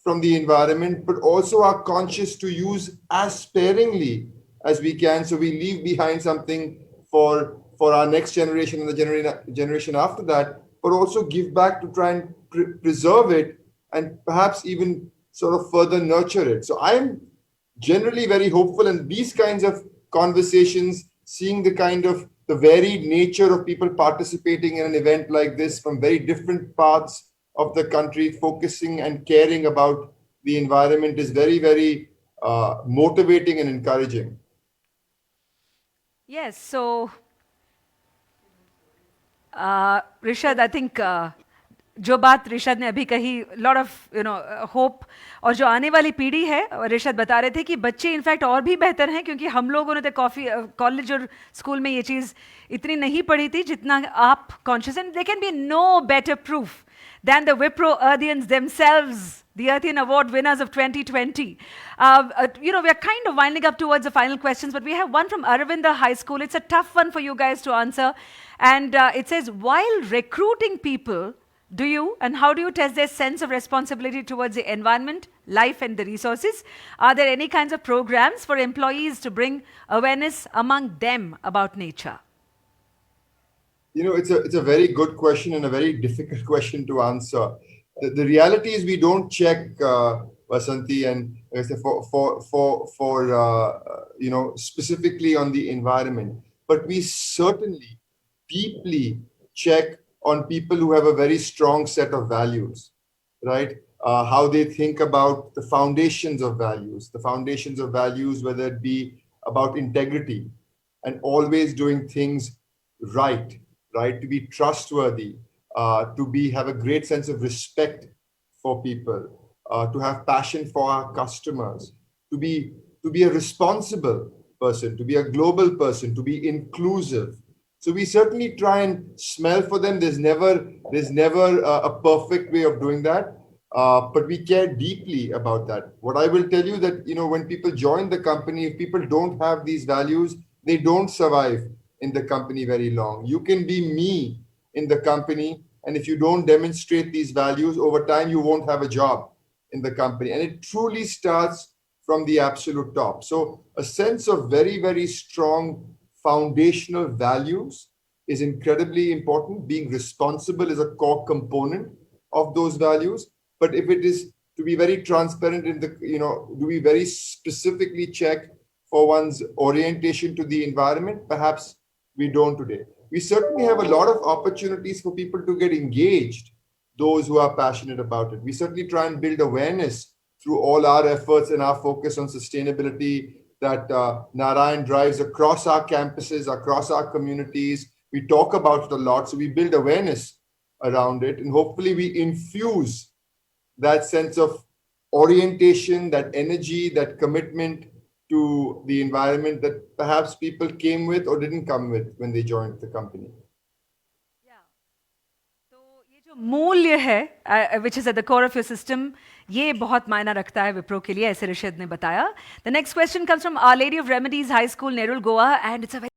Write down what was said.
from the environment, but also are conscious to use as sparingly as we can, so we leave behind something for our next generation and the generation after that, but also give back to try and preserve it and perhaps even sort of further nurture it. So I'm generally very hopeful, and these kinds of conversations, seeing the kind of the varied nature of people participating in an event like this from very different parts of the country, focusing and caring about the environment, is very, very motivating and encouraging. Yes, so Rishad, I think जो बात ऋषद ने अभी कही, lot of hope, और जो आने वाली पीढ़ी है, ऋषद बता रहे थे कि बच्चे इनफैक्ट और भी बेहतर हैं, क्योंकि हम लोगों ने तो कॉलेज और स्कूल में ये चीज़ इतनी नहीं पढ़ी थी जितना आप conscious, and they can be no better proof than the Wipro Earthians themselves, the Earthian Award winners of 2020. We are kind of winding up towards the final questions, but we have one from Aravinda High School. It's a tough one for you guys to answer. And it says, while recruiting people, do you and how do you test their sense of responsibility towards the environment, life, and the resources? Are there any kinds of programs for employees to bring awareness among them about nature? It's a very good question and a very difficult question to answer. The reality is we don't check, Vasanti, and specifically on the environment, but we certainly deeply check on people who have a very strong set of values, right? How they think about the foundations of values, whether it be about integrity and always doing things right, right? To be trustworthy, have a great sense of respect for people, to have passion for our customers, to be a responsible person, to be a global person, to be inclusive. So we certainly try and smell for them. There's never a perfect way of doing that, but we care deeply about that. What I will tell you that when people join the company, if people don't have these values, they don't survive in the company very long. You can be me in the company, and if you don't demonstrate these values over time, you won't have a job in the company. And it truly starts from the absolute top. So a sense of very, very strong foundational values is incredibly important. Being responsible is a core component of those values. But if it is to be very transparent do we very specifically check for one's orientation to the environment? Perhaps we don't today. We certainly have a lot of opportunities for people to get engaged, those who are passionate about it. We certainly try and build awareness through all our efforts and our focus on sustainability that Narayan drives across our campuses, across our communities. We talk about it a lot, so we build awareness around it, and hopefully we infuse that sense of orientation, that energy, that commitment to the environment that perhaps people came with or didn't come with when they joined the company. तो ये जो मूल्य है, which is at the core of your system, ये बहुत मायना रखता है विप्रो के लिए, ऐसे ऋषद ने बताया. The next question comes from Our Lady of Remedies High School, Nerul, Goa, and it's a